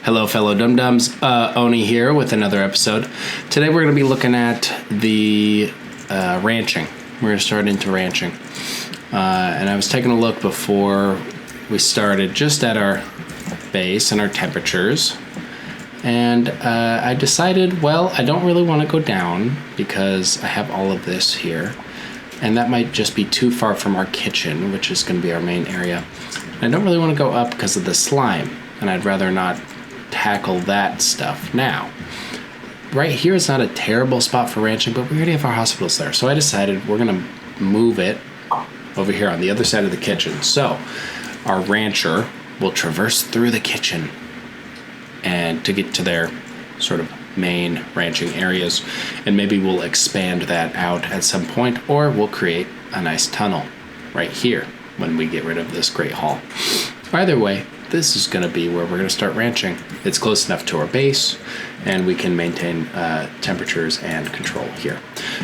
Hello, fellow DUMDUMS. Oni here with another episode. Today we're going to be looking at the ranching. We're going to start into ranching. And I was taking a look before we started just at our base and our temperatures. And I decided, well, I don't really want to go down because I have all of this here. And that might just be too far from our kitchen, which is going to be our main area. And I don't really want to go up because of the slime. And I'd rather not tackle that stuff now. Right here is not a terrible spot for ranching, but we already have our hospitals there. So I decided we're going to move it over here on the other side of the kitchen. So our rancher will traverse through the kitchen and to get to their sort of main ranching areas. And maybe we'll expand that out at some point, or we'll create a nice tunnel right here when we get rid of this great hall. Either way, this is going to be where we're going to start ranching. It's close enough to our base, and we can maintain temperatures and control here.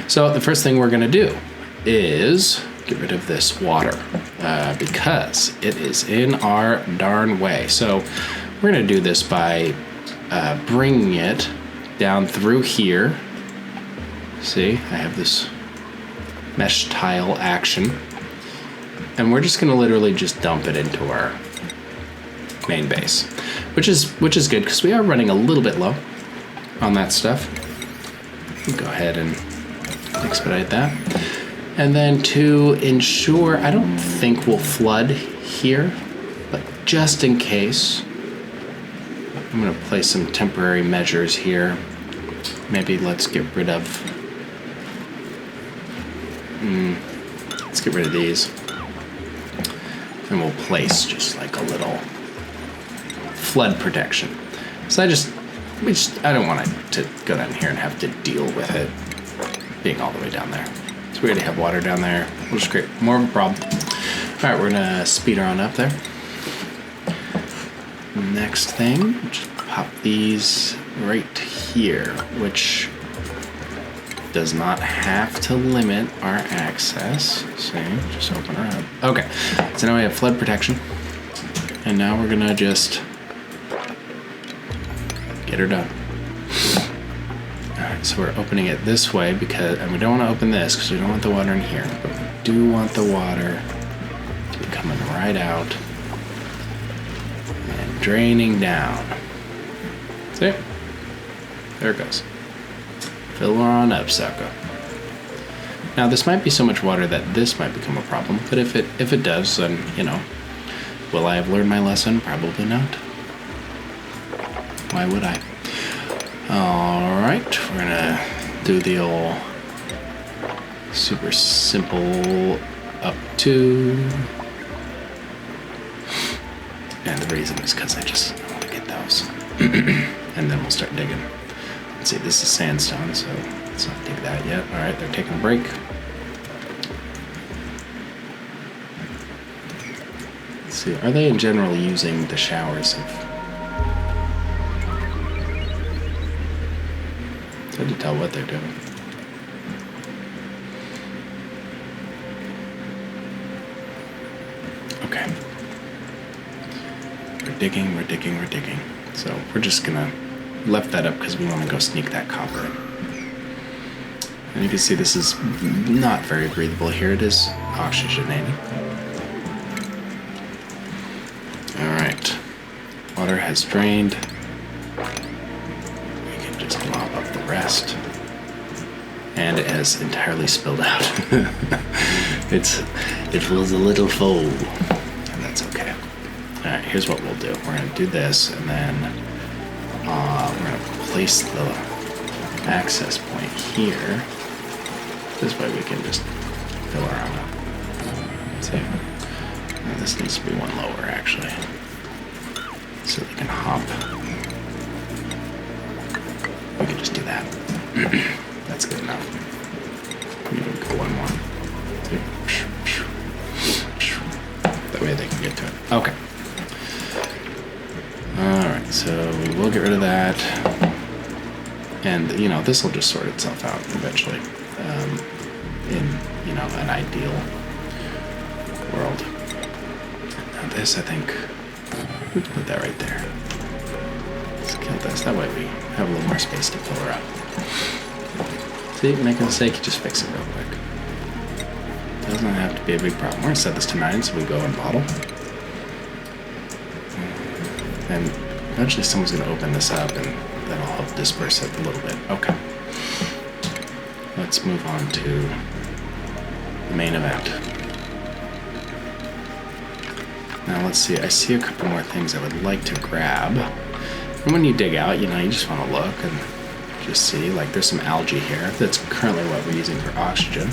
So the first thing we're going to do is get rid of this water because it is in our darn way. So we're going to do this by bringing it down through here. See, I have this mesh tile action, and we're just going to literally just dump it into our main base, which is good because we are running a little bit low on that stuff. Go ahead and expedite that. And then to ensure, I don't think we'll flood here, but just in case, I'm going to place some temporary measures here. Maybe let's get rid of these, and we'll place just like a little flood protection. So I don't want it to go down here and have to deal with it being all the way down there. So we already have water down there. We'll just create more of a problem. All right, we're gonna speed her on up there. Next thing, just pop these right here, which does not have to limit our access. See, just open her up. Okay, so now we have flood protection. And now we're gonna just get her done. Alright, so we're opening it this way and we don't want to open this because we don't want the water in here, but we do want the water to be coming right out and draining down. See? There it goes. Fill her on up, sucker. Now this might be so much water that this might become a problem, but if it does, then, you know, will I have learned my lesson? Probably not. Why would I? Alright, we're gonna do the old super simple up to. And the reason is because I want to get those. And then we'll start digging. Let's see, this is sandstone, so let's not dig that yet. Alright, they're taking a break. Let's see, are they generally using the showers of. It's hard to tell what they're doing. Okay. We're digging. So we're just gonna left that up because we want to go sneak that copper in. And you can see this is not very breathable here. It is oxygenating. Alright. Water has drained. We can just mop up the rest. And it has entirely spilled out. It was a little full. And that's okay. Alright, here's what we'll do. We're going to do this, and then we're going to place the access point here. This way we can just fill her on up. See? And this needs to be one lower, actually. So they can hop. We can just do that. That's good enough. Even go one more. That way they can get to it. Okay. Alright, so we will get rid of that. And, you know, this will just sort itself out eventually. In, you know, an ideal world. Now this, I think, we can put that right there. kill this. That way we have a little more space to fill her up. See, make a mistake, you just fix it real quick. Doesn't have to be a big problem. We're gonna set this to 9 so we go and bottle. And eventually someone's gonna open this up and that'll help disperse it a little bit. Okay. Let's move on to the main event. Now let's see, I see a couple more things I would like to grab. And when you dig out, you just want to look and just see, like there's some algae here. That's currently what we're using for oxygen.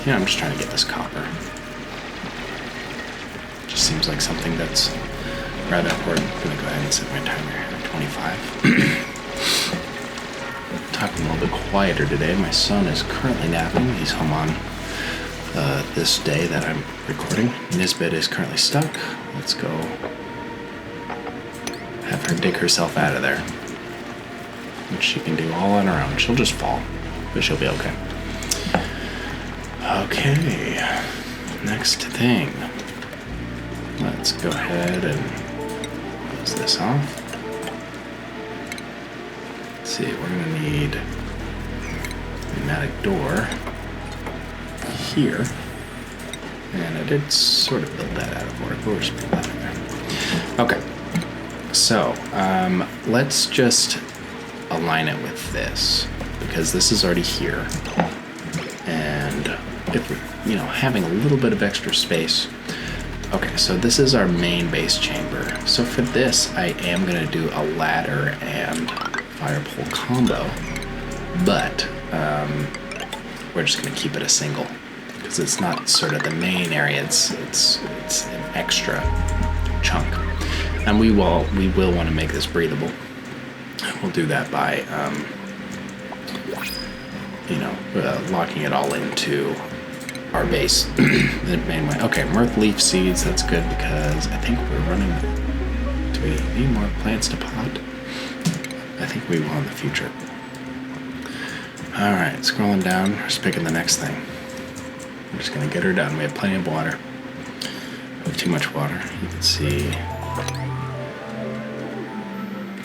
I'm just trying to get this copper. Just seems like something that's rather important. I'm gonna go ahead and set my timer here at 25. Talking a little bit quieter today. My son is currently napping. He's home on this day that I'm recording. Nisbet is currently stuck. Let's go have her dig herself out of there, which she can do all on her own. She'll just fall, but she'll be okay. Okay, next thing. Let's go ahead and close this off. Let's see, we're gonna need a pneumatic door here. And I did sort of build that out of order, but we'll just put that in there. Okay, so let's just align it with this, because this is already here. And if we're, having a little bit of extra space. Okay, so this is our main base chamber. So for this, I am gonna do a ladder and fire pole combo, but we're just gonna keep it a single, because it's not sort of the main area. It's an extra chunk, and we will want to make this breathable. We'll do that by locking it all into our base the main way. Okay, mirth leaf seeds. That's good, because I think we're running. Do we need more plants to pot? I think we will in the future. All right, scrolling down. We're just picking the next thing. We're just gonna get her done. We have plenty of water. We have too much water. You can see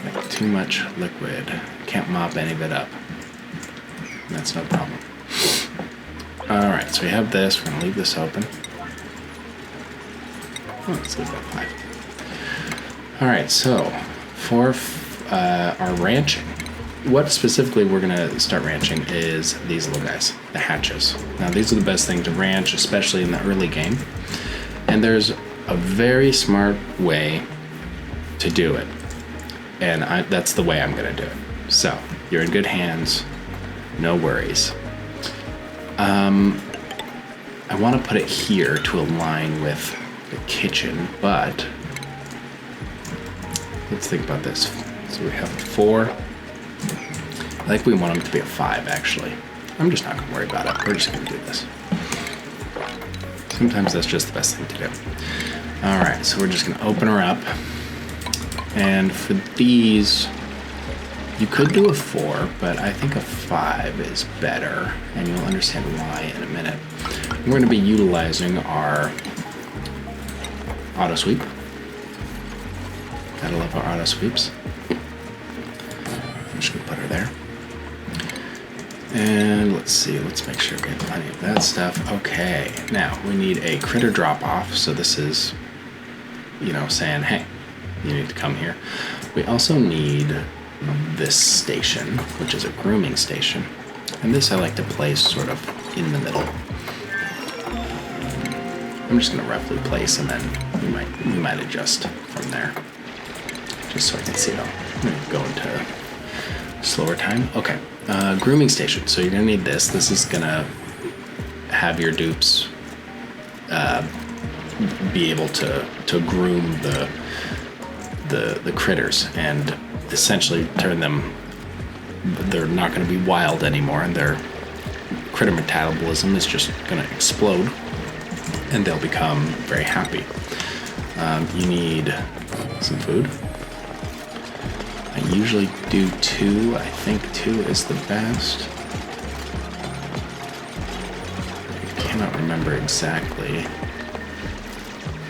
like too much liquid. Can't mop any of it up. That's no problem. All right, so we have this. We're gonna leave this open. Oh, let's leave that 5. All right, so for our ranching, what specifically we're gonna start ranching is these little guys, the hatches. Now these are the best thing to ranch, especially in the early game. And there's a very smart way to do it. And that's the way I'm gonna do it. So you're in good hands, no worries. I wanna put it here to align with the kitchen, but let's think about this. So we have 4. I think we want them to be a 5, actually. I'm just not gonna worry about it. We're just gonna do this. Sometimes that's just the best thing to do. All right, so we're just gonna open her up. And for these, you could do a 4, but I think a 5 is better, and you'll understand why in a minute. We're gonna be utilizing our auto sweep. Gotta love our auto sweeps. I'm just gonna put her there. And let's see, let's make sure we have plenty of that stuff. Okay, now we need a critter drop off. So this is, saying, hey, you need to come here. We also need this station, which is a grooming station. And this I like to place sort of in the middle. I'm just gonna roughly place, and then we might adjust from there. Just so I can see it all. I'm gonna go into slower time. Okay, grooming station. So you're gonna need this. This is gonna have your dupes be able to groom the critters and essentially turn them. They're not gonna be wild anymore, and their critter metabolism is just gonna explode, and they'll become very happy. You need some food. I usually do 2. I think 2 is the best. I cannot remember exactly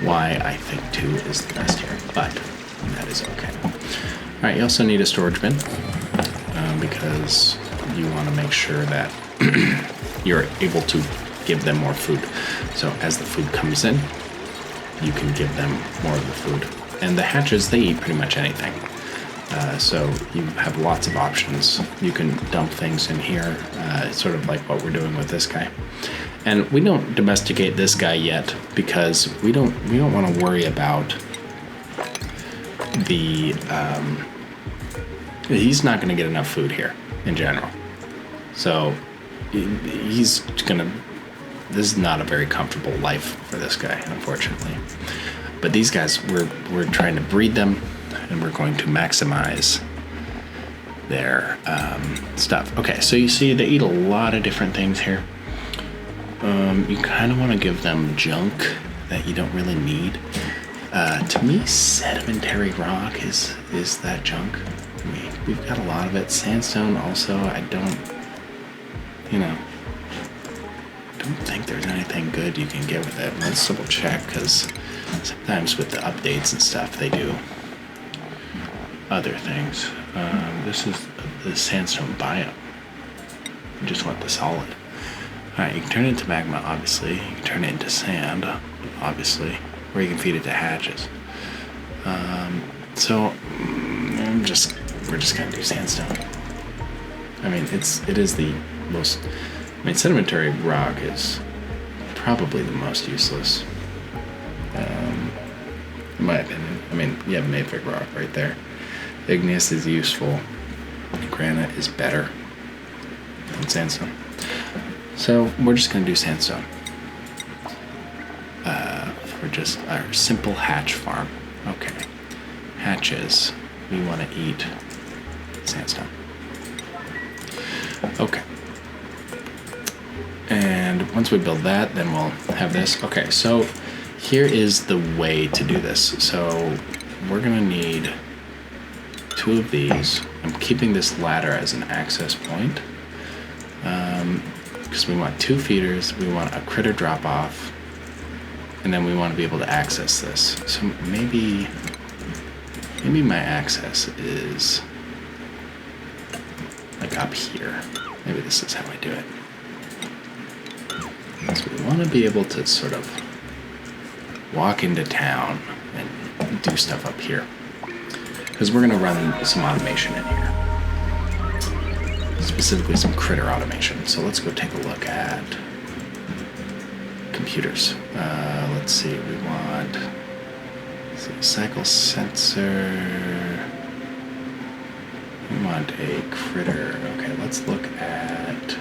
why I think 2 is the best here, but that is okay. All right, you also need a storage bin because you want to make sure that you're able to give them more food. So as the food comes in, you can give them more of the food. And the hatches, they eat pretty much anything. So you have lots of options. You can dump things in here, sort of like what we're doing with this guy. And we don't domesticate this guy yet because we don't want to worry about the. He's not going to get enough food here in general. So he's gonna. This is not a very comfortable life for this guy, unfortunately. But these guys, we're trying to breed them, and we're going to maximize their stuff. Okay, so you see they eat a lot of different things here. You kind of want to give them junk that you don't really need. To me, sedimentary rock is that junk. I mean, we've got a lot of it. Sandstone also, I don't think there's anything good you can get with it. Let's double check, because sometimes with the updates and stuff, they do other things. This is the sandstone biome. You just want the solid. Alright, you can turn it into magma, obviously. You can turn it into sand, obviously. Or you can feed it to hatches. So we're just gonna do sandstone. I mean, it is the most. I mean, sedimentary rock is probably the most useless, in my opinion. I mean, you have mafic rock right there. Igneous is useful. Granite is better than sandstone. So we're just going to do sandstone for just our simple hatch farm. Okay. Hatches. We want to eat sandstone. Okay. And once we build that, then we'll have this. Okay, so here is the way to do this. So we're gonna need 2 of these. I'm keeping this ladder as an access point because we want 2 feeders, we want a critter drop off, and then we want to be able to access this. So maybe my access is like up here. Maybe this is how I do it. So we want to be able to sort of walk into town and do stuff up here, because we're going to run some automation in here, specifically some critter automation. So let's go take a look at computers. Let's see, we want cycle sensor. We want a critter. Okay, let's look at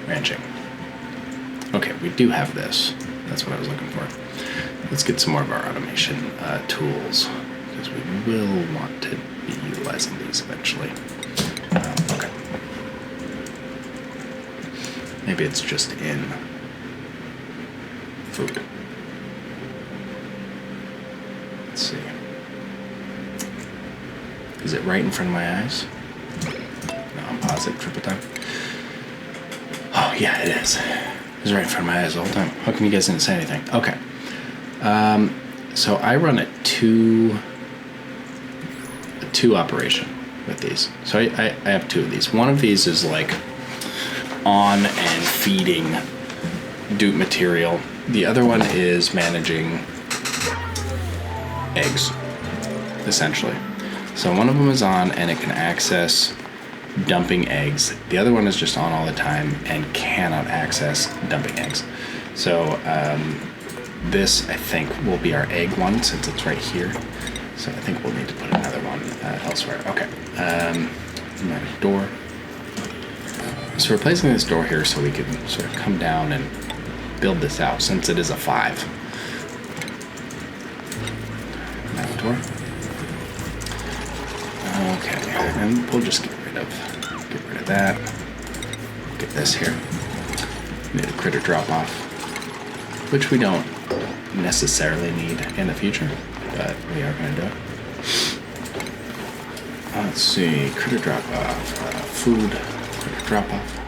ranching. Okay, we do have this. That's what I was looking for. Let's get some more of our automation tools, because we will want to be utilizing these eventually. Okay. Maybe it's just in food. Let's see. Is it right in front of my eyes? No, I'm positive. Triple time. Oh, yeah, it is. It's right in front of my eyes all the time. How come you guys didn't say anything? Okay. So I run a two operation with these. So I have 2 of these. One of these is like on and feeding dupe material. The other one is managing eggs, essentially. So one of them is on and it can access dumping eggs. The other one is just on all the time and cannot access dumping eggs. So this, I think, will be our egg one since it's right here. So I think we'll need to put another one elsewhere. Okay. Another door. So we're placing this door here so we can sort of come down and build this out since it is a 5. Another door. Okay, and we'll just get rid of that. Get this here. Need a critter drop off, which we don't necessarily need in the future, but we are going to do it. Let's see, critter drop off, food, critter drop off.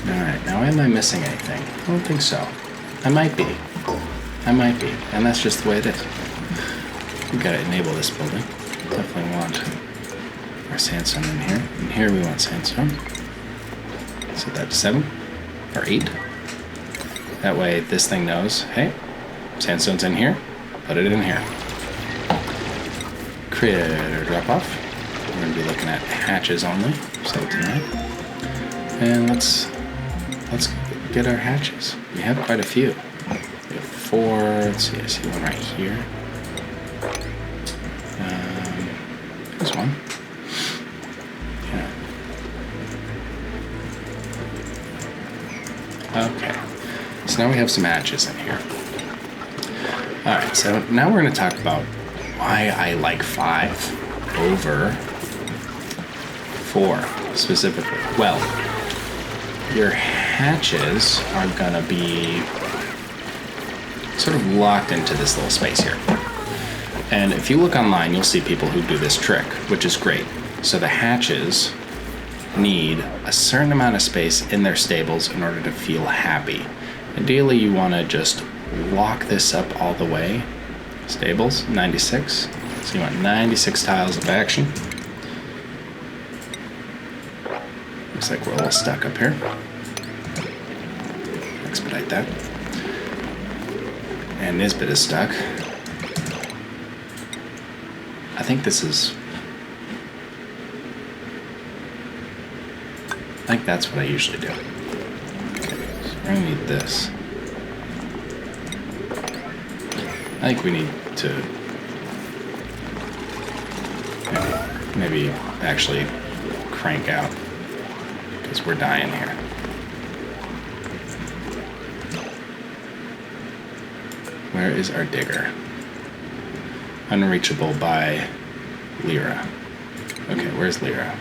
Alright, now am I missing anything? I don't think so. I might be. And that's just the way it is. We gotta enable this building. Definitely want our sandstone in here. And here we want sandstone. Set that to 7 or 8. That way this thing knows, hey, sandstone's in here, put it in here. Critter drop off. We're gonna be looking at hatches only, set it to 9. And let's get our hatches. We have quite a few. We have 4, let's see, I see one right here. There's one. Yeah. Okay. So now we have some hatches in here. Alright, so now we're going to talk about why I like 5 over 4 specifically. Well, your hatches are going to be sort of locked into this little space here. And if you look online, you'll see people who do this trick, which is great. So the hatches need a certain amount of space in their stables in order to feel happy. Ideally, you want to just lock this up all the way. Stables, 96. So you want 96 tiles of action. Looks like we're a little stuck up here. Expedite that. And Nisbet is stuck. I think this is... I think that's what I usually do. Okay, so we're gonna need this. I think we need to maybe actually crank out because we're dying here. Where is our digger? Unreachable by Lyra. Okay, where's Lyra?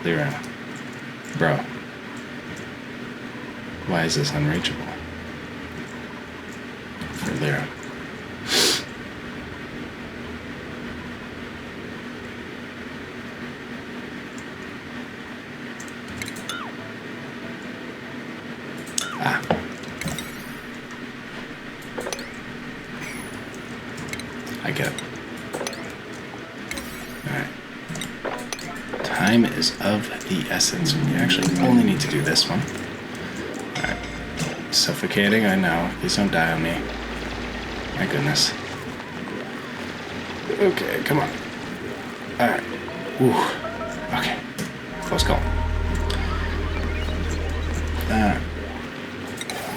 Lyra. Bro. Why is this unreachable? For Lyra. Ah. I get it. Alright. Time is of the essence. We actually only need to do this one. Alright. Suffocating, I know. Please don't die on me. My goodness. Okay, come on. Alright. Ooh. Okay. Close call.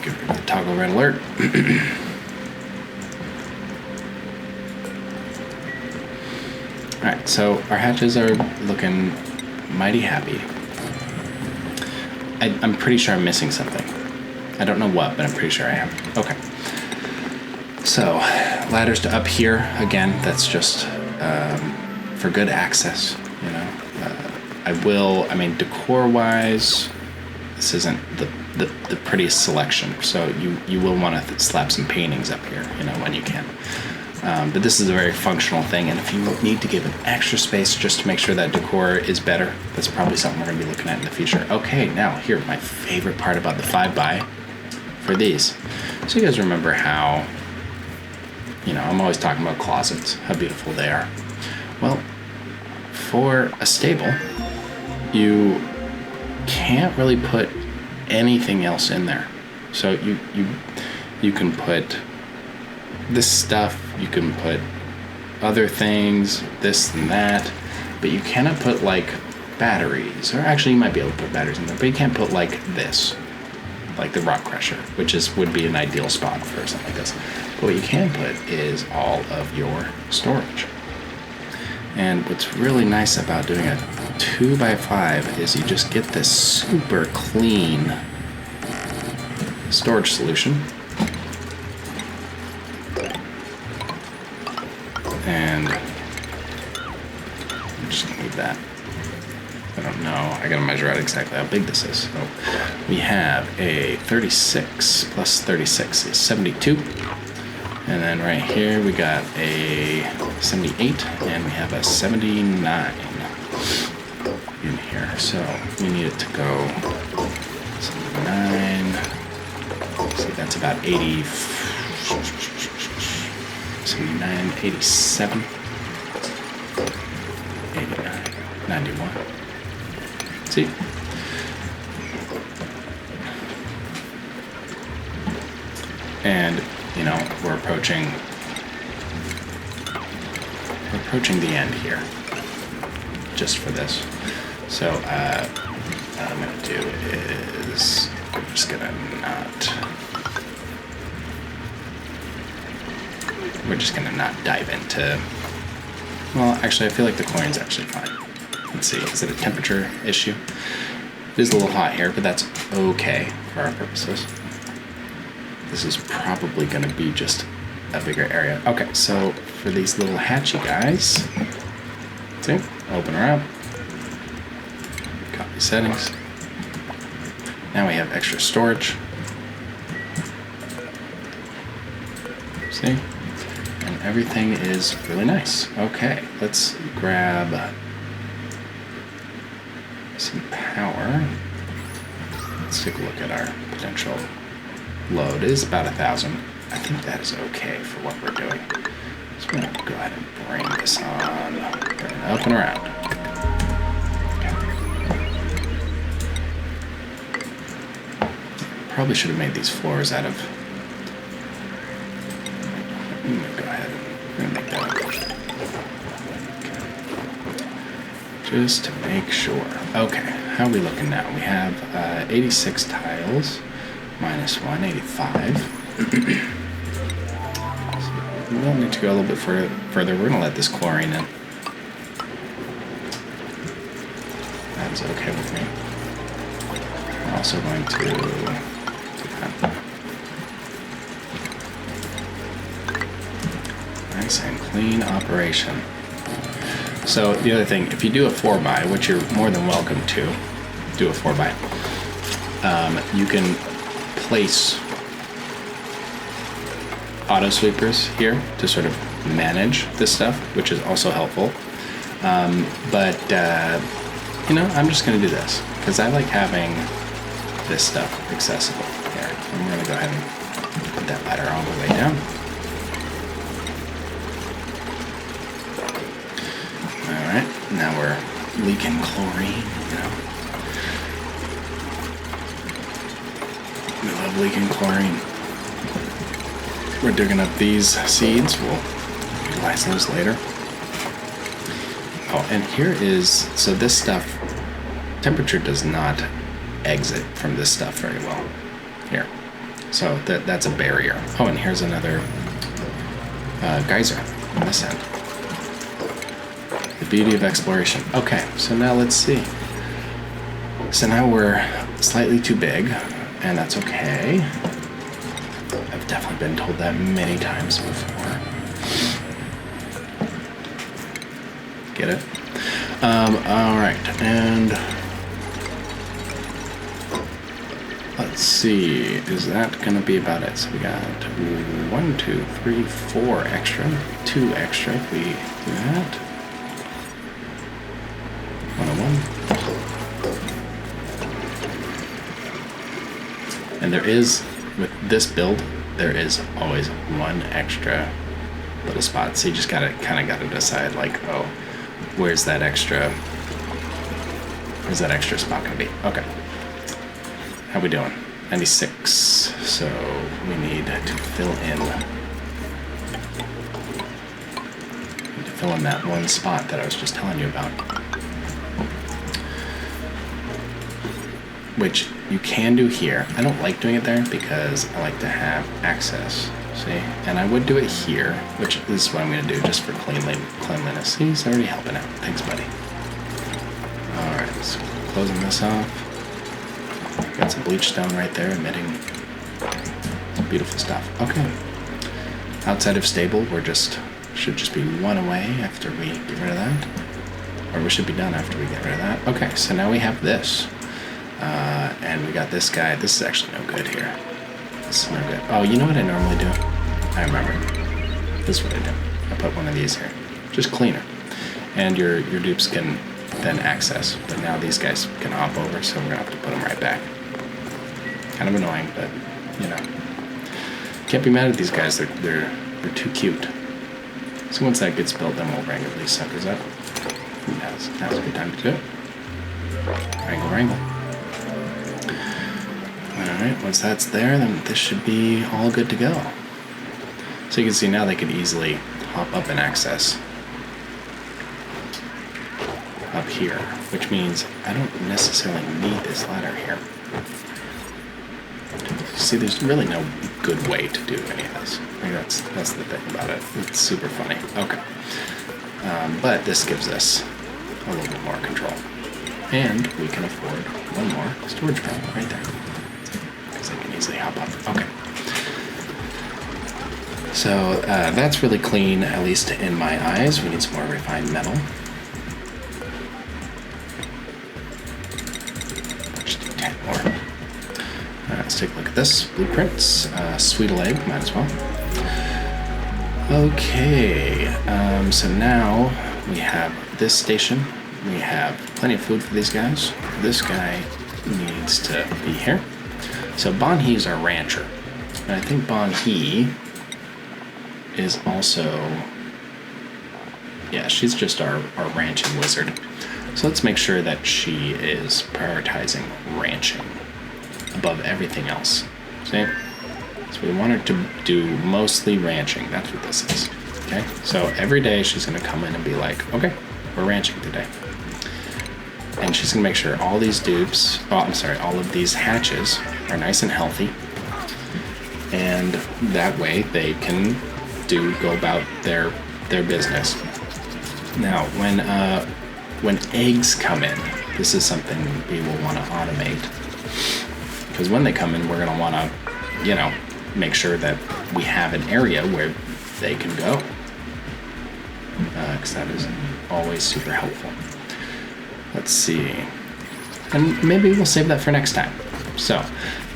Give her the toggle red alert. Alright, so our hatches are looking mighty happy. I'm pretty sure I'm missing something. I don't know what, but I'm pretty sure I am. Okay. So, ladders to up here. Again, that's just for good access, you know. I mean, decor-wise, this isn't the prettiest selection, so you will want to slap some paintings up here, you know, when you can. But this is a very functional thing, and if you need to give an extra space just to make sure that decor is better, that's probably something we're going to be looking at in the future. Okay, now here, my favorite part about the 5x for these. So you guys remember how, you know, I'm always talking about closets, how beautiful they are. Well, for a stable, you can't really put anything else in there. So you can put this stuff, you can put other things, this and that, but you cannot put like batteries, or actually you might be able to put batteries in there, but you can't put like this, like the rock crusher, which would be an ideal spot for something like this. But what you can put is all of your storage. And what's really nice about doing a 2x5 is you just get this super clean storage solution. And I'm just gonna need that. I don't know. I gotta measure out exactly how big this is. So we have a 36 plus 36 is 72. And then right here we got a 78 and we have a 79 in here. So we need it to go about 80, 79, 87, 89, 91. See? And, you know, we're approaching the end here, just for this. So, what I'm gonna do is, I'm just gonna we're just gonna not dive into, well, actually, I feel like the chlorine's actually fine. Let's see, is it a temperature issue? It is a little hot here, but that's okay for our purposes. This is probably gonna be just a bigger area. Okay, so for these little hatchy guys, see, open her up, copy settings. Now we have extra storage. See? And everything is really nice. Okay, let's grab some power. Let's take a look at our potential load. It is about 1,000. I think that is okay for what we're doing. So I'm gonna go ahead and bring this on, bring it up and around. Probably should have made these floors out of, I'm gonna go ahead and I'm gonna make that up. Okay. Just to make sure. Okay, how are we looking now? We have 86 tiles, minus 185. So we will need to go a little bit further. We're gonna let this chlorine in. That's okay with me. We're also going to do that. Nice and clean operation. So the other thing, if you do a 4x, which you're more than welcome to do a 4x, you can place auto sweepers here to sort of manage this stuff, which is also helpful. But you know, I'm just going to do this because I like having this stuff accessible here. And we're going to go ahead and put that ladder all the way down. All right, now we're leaking chlorine, you know. We love leaking chlorine. We're digging up these seeds. We'll utilize those later. Oh, and here is, so this stuff, temperature does not exit from this stuff very well here. So that's a barrier. Oh, and here's another geyser on this end. The beauty of exploration. Okay, so now let's see. So now we're slightly too big, and that's okay. I've definitely been told that many times before. Get it? All right, and let's see, is that gonna be about it? So we got 1, 2, 3, 4 extra, 2 extra if we do that. 101. And there is, with this build, there is always one extra little spot. So you just kind of gotta decide, like, oh, where's that extra spot gonna be? Okay. How we doing? 96. So we need to fill in that one spot that I was just telling you about. Which you can do here. I don't like doing it there because I like to have access. See? And I would do it here, which is what I'm going to do just for cleanliness. See, he's already helping out. Thanks, buddy. Alright, so closing this off. Got some bleach stone right there emitting beautiful stuff. Okay. Outside of stable, should just be one away after we get rid of that. Or we should be done after we get rid of that. Okay, so now we have this. And we got this guy. This is actually no good here. This is no good. Oh, you know what I normally do? I remember. This is what I do. I put one of these here. Just cleaner. And your dupes can then access. But now these guys can hop over, so we're going to have to put them right back. Kind of annoying, but, you know. Can't be mad at these guys. They're too cute. So once that gets built, then we'll wrangle these suckers up. Now's a good time to do it. Wrangle. Alright, once that's there, then this should be all good to go. So you can see now they could easily hop up and access up here, which means I don't necessarily need this ladder here. See, there's really no good way to do any of this. I mean, that's the thing about it. It's super funny. Okay. But this gives us a little bit more control. And we can afford one more storage panel right there. Because I can easily hop up. Okay. So that's really clean, at least in my eyes. We need some more refined metal. Just 10 more. Let's take a look at this. Blueprints. Sweet leg, might as well. Okay. So now we have this station. We have plenty of food for these guys. This guy needs to be here. So Bon-Hee's our rancher. And I think Bon-Hee is also... Yeah, she's just our ranching wizard. So let's make sure that she is prioritizing ranching above everything else. See? So we want her to do mostly ranching. That's what this is. Okay? So every day she's going to come in and be like, okay, we're ranching today. And she's going to make sure all these dupes, all of these hatches are nice and healthy. And that way they can go about their business. Now, when eggs come in, this is something we will want to automate. Because when they come in, we're going to want to, make sure that we have an area where they can go. Because that is always super helpful. Let's see. And maybe we'll save that for next time. So,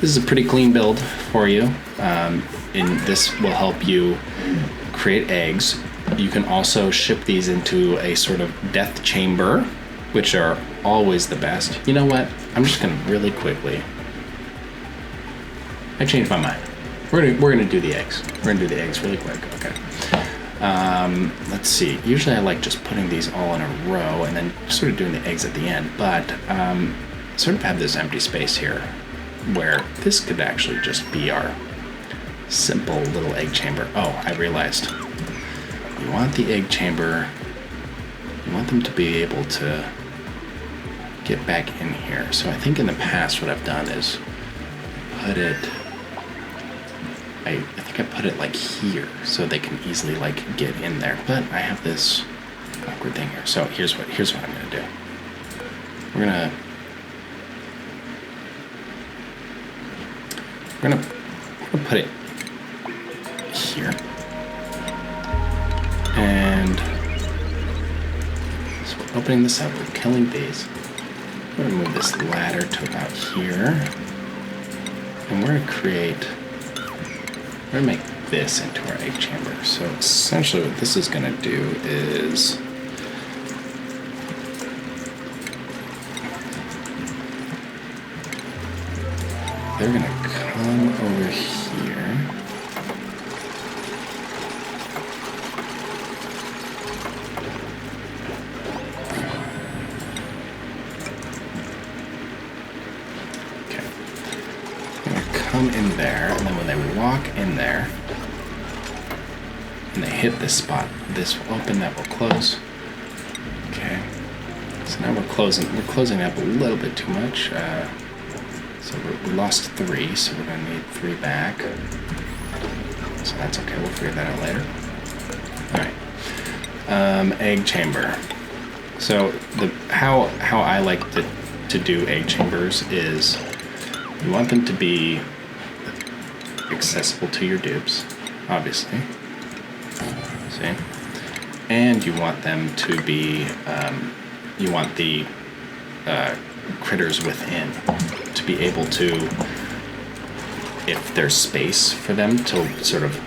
this is a pretty clean build for you. And this will help you create eggs. You can also ship these into a sort of death chamber, which are always the best. You know what? I'm just going to really quickly... I changed my mind. We're gonna do the eggs. We're going to do the eggs really quick. Okay. Let's see. Usually I like just putting these all in a row and then sort of doing the eggs at the end, but sort of have this empty space here where this could actually just be our simple little egg chamber. Oh, I realized. You want the egg chamber, you want them to be able to get back in here. So I think in the past what I've done is put it, I think I put it like here so they can easily like get in there. But I have this awkward thing here. So here's what I'm gonna do. We're gonna put it here. And so we're opening this up, we're killing these. We're gonna move this ladder to about here. And we're gonna make this into our egg chamber. So essentially what this is gonna do is they're gonna come over here. Okay. They're gonna come in there, and then when they walk in there, and they hit this spot, this will open, that will close. Okay. So now we're closing up a little bit too much. So we lost 3, so we're going to need 3 back. So that's okay, we'll figure that out later. Alright. Egg chamber. So how I like to do egg chambers is you want them to be accessible to your dupes, obviously. See? And you want them to be, you want the critters within to be able to, if there's space for them to sort of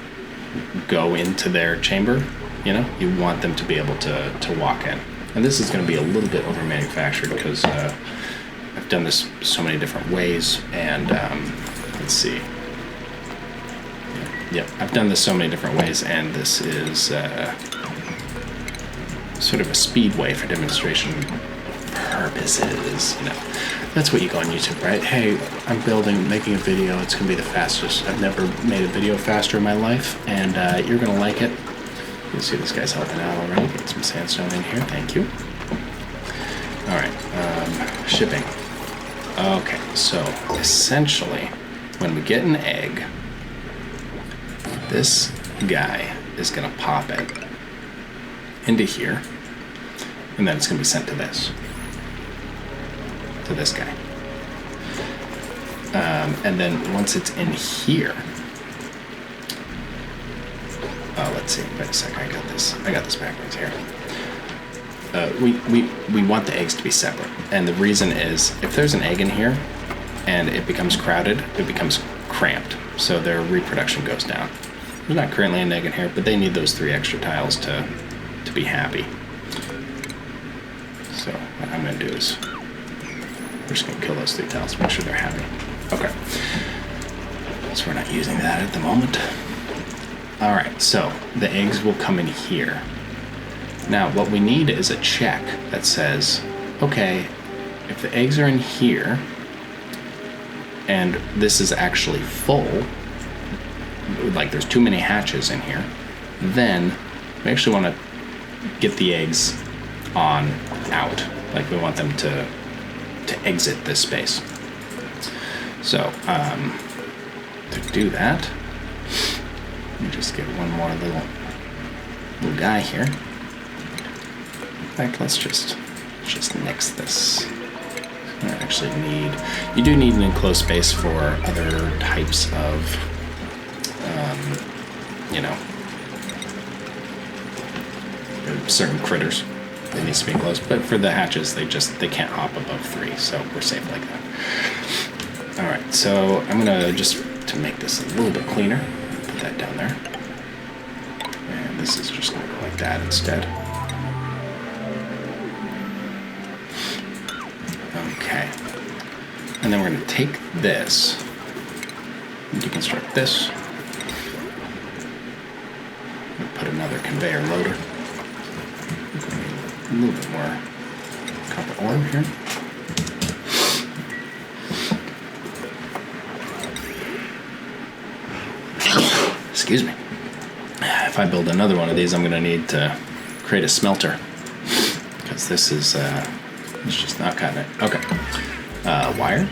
go into their chamber, you want them to be able to walk in. And this is going to be a little bit over manufactured because I've done this so many different ways, and let's see. Yep, I've done this so many different ways, and this is sort of a speedway for demonstration purposes. You know, that's what you go on YouTube, right? Hey, I'm making a video. It's gonna be the fastest. I've never made a video faster in my life, and you're gonna like it. You see this guy's helping out already. Get some sandstone in here. Thank you. All right, shipping. Okay, so essentially, when we get an egg, this guy is gonna pop it into here, and then it's gonna be sent to this guy. And then once it's in here, let's see. Wait a second. I got this backwards here. We want the eggs to be separate, and the reason is if there's an egg in here and it becomes crowded, it becomes cramped, so their reproduction goes down. There's not currently an egg in here, but they need those 3 extra tiles to be happy. So what I'm going to do is we're just going to kill those 3 tiles to make sure they're happy. Okay. So we're not using that at the moment. All right, so the eggs will come in here. Now what we need is a check that says, okay, if the eggs are in here and this is actually full, like there's too many hatches in here, then we actually want to get the eggs on out. Like we want them to exit this space. So to do that, let me just get one more little guy here. In fact, let's just nix this. You do need an enclosed space for other types of certain critters. They need to be enclosed, but for the hatches, they can't hop above 3, so we're safe like that. All right, so I'm gonna to make this a little bit cleaner, put that down there, and this is just gonna go like that instead. Okay, and then we're gonna take this and deconstruct this. Put another conveyor loader. A little bit more copper ore here. Excuse me. If I build another one of these, I'm going to need to create a smelter, because this is it's just not cutting it. Okay. Wire.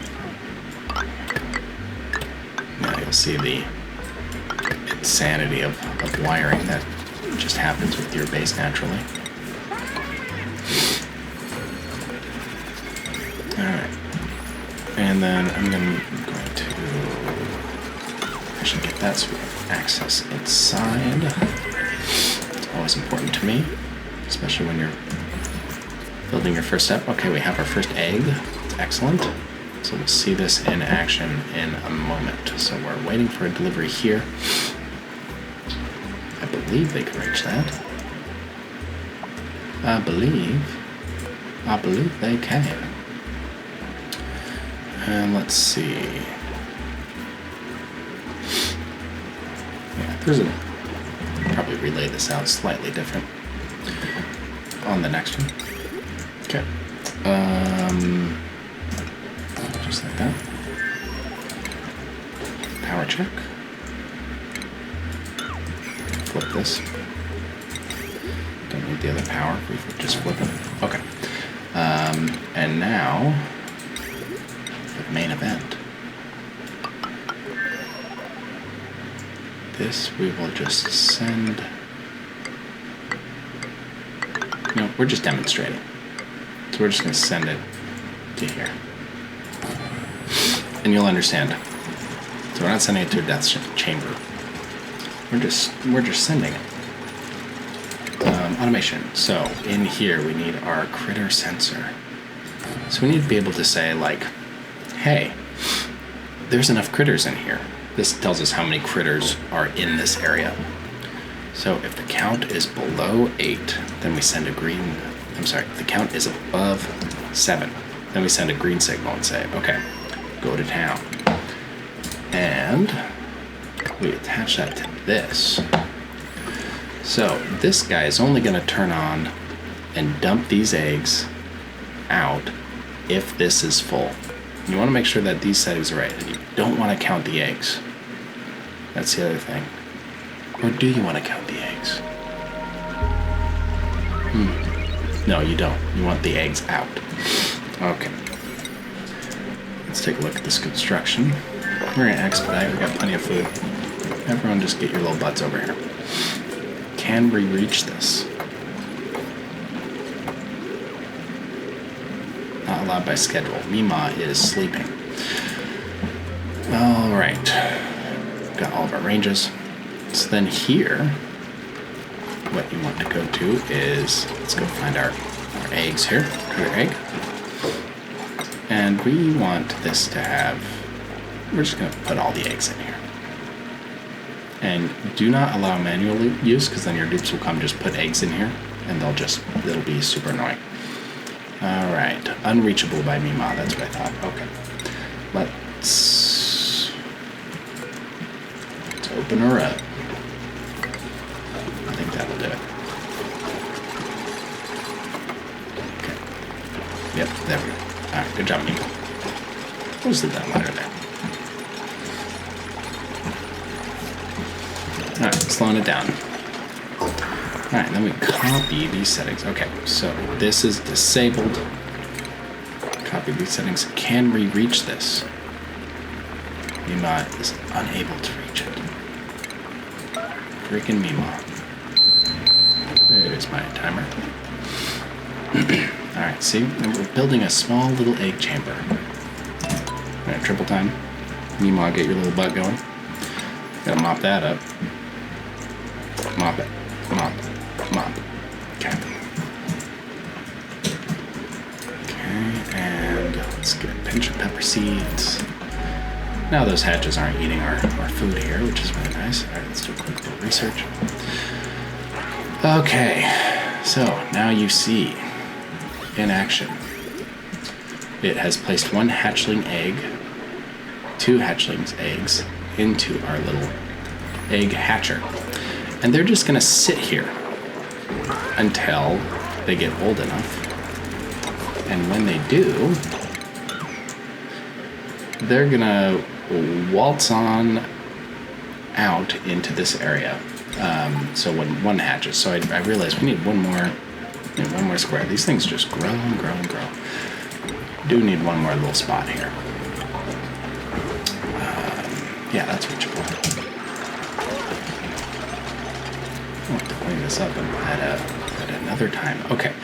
Now you'll see the insanity of wiring that just happens with your base naturally. Alright. And then I'm going to actually get that so we can access inside. It's always important to me, especially when you're building your first step. Okay, we have our first egg. It's excellent. So we'll see this in action in a moment. So we're waiting for a delivery here. I believe they can reach that. I believe they can. And let's see. Yeah, probably relay this out slightly different on the next one. Okay. Just like that. Power check. Flip this. Don't need the other power. We just flip it. Okay. And now for the main event. This we will just send. No, we're just demonstrating. So we're just going to send it to here. And you'll understand. So we're not sending it to a death chamber. We're just sending it. Automation. So in here we need our critter sensor. So we need to be able to say like, hey, there's enough critters in here. This tells us how many critters are in this area. So if the count is below 8, then we send a green, if the count is above 7, then we send a green signal and say, okay, go to town. And we attach that to this. So this guy is only going to turn on and dump these eggs out if this is full. You want to make sure that these settings are right, and you don't want to count the eggs. That's the other thing. Or do you want to count the eggs? No, you don't. You want the eggs out. Okay. Let's take a look at this construction. We're going to expedite. We've got plenty of food. Everyone just get your little butts over here. Can we reach this? Not allowed by schedule. Mima is sleeping. All right. Got all of our ranges. So then here, what you want to go to is, let's go find our eggs here. Our egg. And we want this to have, we're just going to put all the eggs in here. And do not allow manual use, because then your dupes will come just put eggs in here, and it'll be super annoying. All right, unreachable by Mima, that's what I thought. Okay, let's open her up. I think that'll do it. Okay, yep, there we go. All right, good job, Mima. Close the that ladder there. All right, slowing it down. All right, then we copy these settings. Okay, so this is disabled. Copy these settings. Can we reach this? Mima is unable to reach it. Freaking Mima. There's my timer. All right, see, we're building a small little egg chamber. All right, triple time. Mima, get your little butt going. Gotta mop that up. Mop it. Mop. Mop. Okay. Okay, and let's get a pinch of pepper seeds. Now those hatches aren't eating our food here, which is really nice. All right, let's do a quick little research. Okay, so now you see in action. It has placed one hatchling egg, two hatchlings eggs into our little egg hatcher. And they're just gonna sit here until they get old enough. And when they do, they're gonna waltz on out into this area. So when one hatches, so I realized we need one more square. These things just grow and grow and grow. Do need one more little spot here. Yeah, that's reachable. I'll have to clean this up at another time. Okay,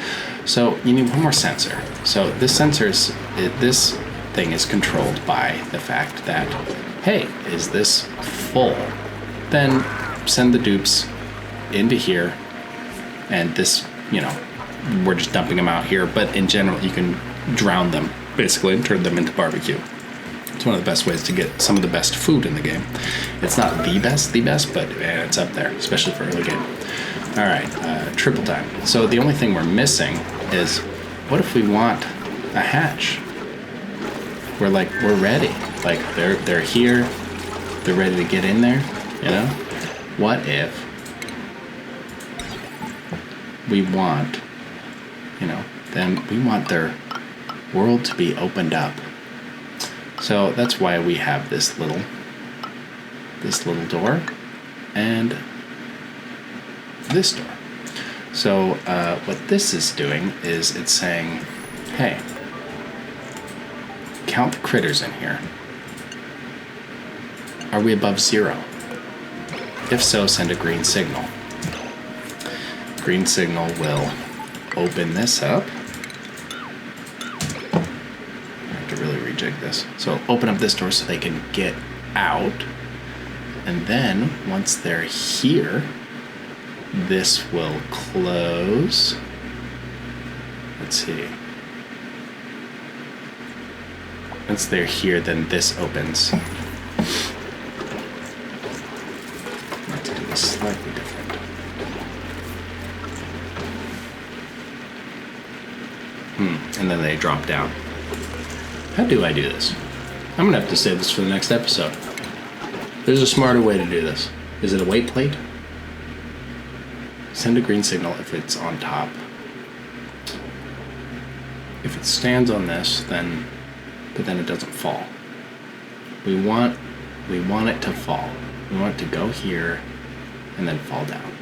so you need one more sensor. So this thing is controlled by the fact that, hey, is this full? Then send the dupes into here, and this, we're just dumping them out here, but in general, you can drown them, basically, and turn them into barbecue. It's one of the best ways to get some of the best food in the game. It's not the best, but it's up there, especially for early game. All right, triple time. So the only thing we're missing is, what if we want a hatch? We're ready. Like they're here, they're ready to get in there. What if we want, then we want their world to be opened up. So that's why we have this little door and this door. So what this is doing is it's saying, hey, count the critters in here. Are we above 0? If so, send a green signal. Green signal will open this up. I have to really rejig this. So open up this door so they can get out. And then once they're here, this will close. Let's see. Once they're here, then this opens. Let's do this slightly different. And then they drop down. How do I do this? I'm gonna have to save this for the next episode. There's a smarter way to do this. Is it a weight plate? Send a green signal if it's on top. If it stands on this, then it doesn't fall. We want it to fall. We want it to go here and then fall down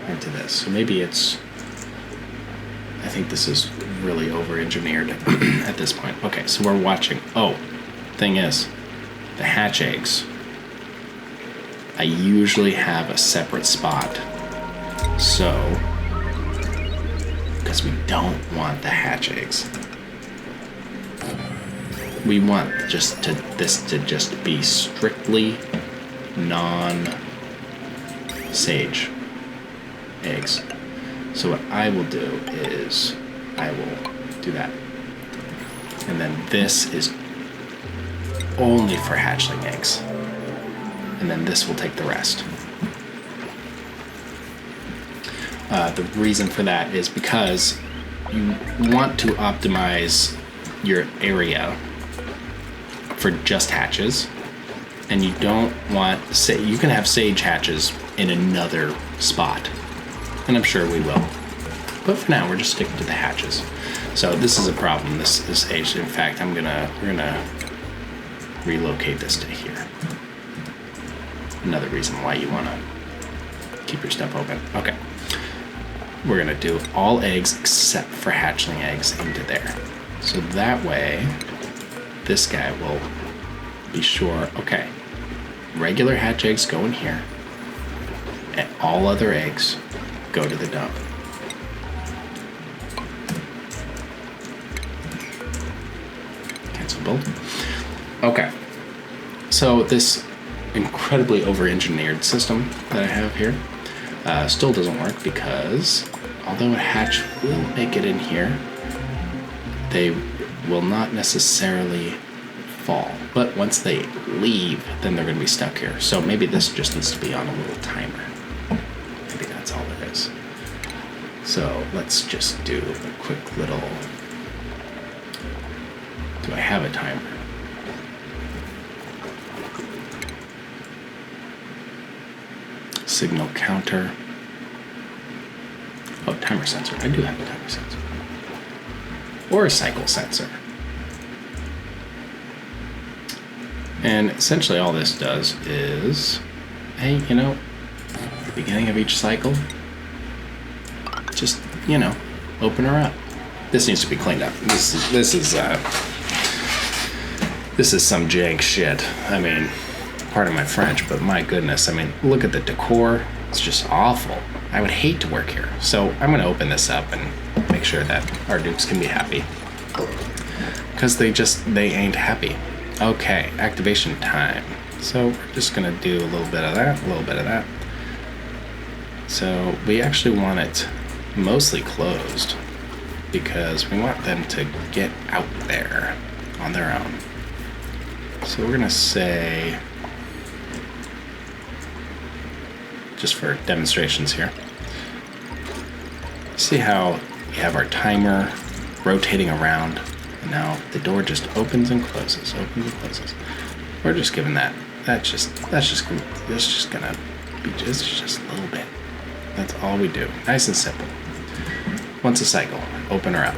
into this. So maybe it's, I think this is really over-engineered at this point. Okay, so we're watching. Oh, thing is, the hatch eggs, I usually have a separate spot. So, because we don't want the hatch eggs. We want this to just be strictly non-sage eggs. So what I will do is I will do that. And then this is only for hatchling eggs. And then this will take the rest. The reason for that is because you want to optimize your area for just hatches, and you don't want, say, you can have sage hatches in another spot, and I'm sure we will. But for now, we're just sticking to the hatches. So this is a problem. This age. In fact, we're gonna relocate this to here. Another reason why you want to keep your stuff open. Okay. We're gonna do all eggs except for hatchling eggs into there. So that way, this guy will be sure, okay, regular hatch eggs go in here, and all other eggs go to the dump. Cancel build. Okay. So this incredibly over-engineered system that I have here still doesn't work because although a hatch will make it in here, they will not necessarily fall. But once they leave, then they're going to be stuck here. So maybe this just needs to be on a little timer. Maybe that's all it is. So let's just do a quick little... Do I have a timer? Signal counter. Oh, timer sensor. I do have a timer sensor. Or a cycle sensor. And essentially all this does is, hey, at the beginning of each cycle, just, open her up. This needs to be cleaned up. This is some jank shit. I mean, pardon my French, but my goodness, look at the decor. It's just awful. I would hate to work here. So I'm going to open this up and make sure that our dukes can be happy. Because they ain't happy. Okay, activation time. So we're just going to do a little bit of that, a little bit of that. So we actually want it mostly closed because we want them to get out there on their own. So we're going to say, just for demonstrations here, see how we have our timer rotating around, and now the door just opens and closes, opens and closes. We're just giving that's just gonna be just a little bit. That's all we do. Nice and simple. Once a cycle, open her up.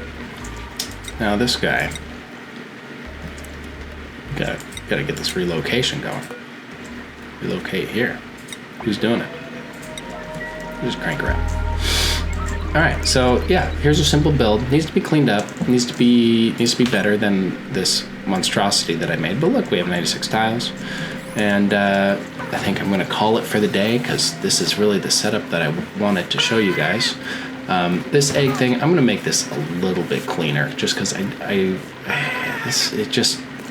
Now this guy, gotta get this relocation going. Relocate here. Who's doing it? Just crank her up. All right, so yeah, here's a simple build. Needs to be cleaned up. Needs to be better than this monstrosity that I made. But look, we have 96 tiles, and I think I'm going to call it for the day because this is really the setup that I wanted to show you guys. This egg thing, I'm going to make this a little bit cleaner, just because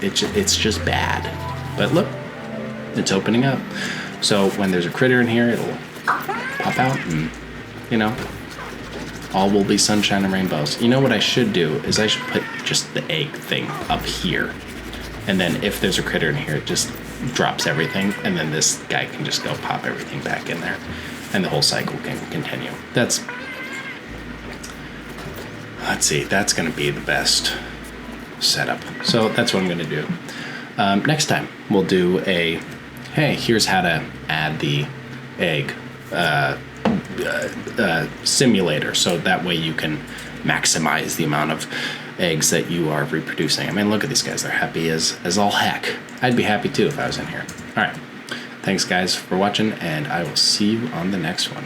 it's just bad. But look, it's opening up. So when there's a critter in here, it'll pop out, and all will be sunshine and rainbows. You know what I should do is I should put just the egg thing up here, and then if there's a critter in here, it just drops everything, and then this guy can just go pop everything back in there, and the whole cycle can continue. Let's see, that's going to be the best setup. So that's what I'm going to do. Next time we'll do a hey, here's how to add the egg simulator, so that way you can maximize the amount of eggs that you are reproducing. I mean, look at these guys. They're happy as all heck. I'd be happy too if I was in here. All right. Thanks, guys, for watching, and I will see you on the next one.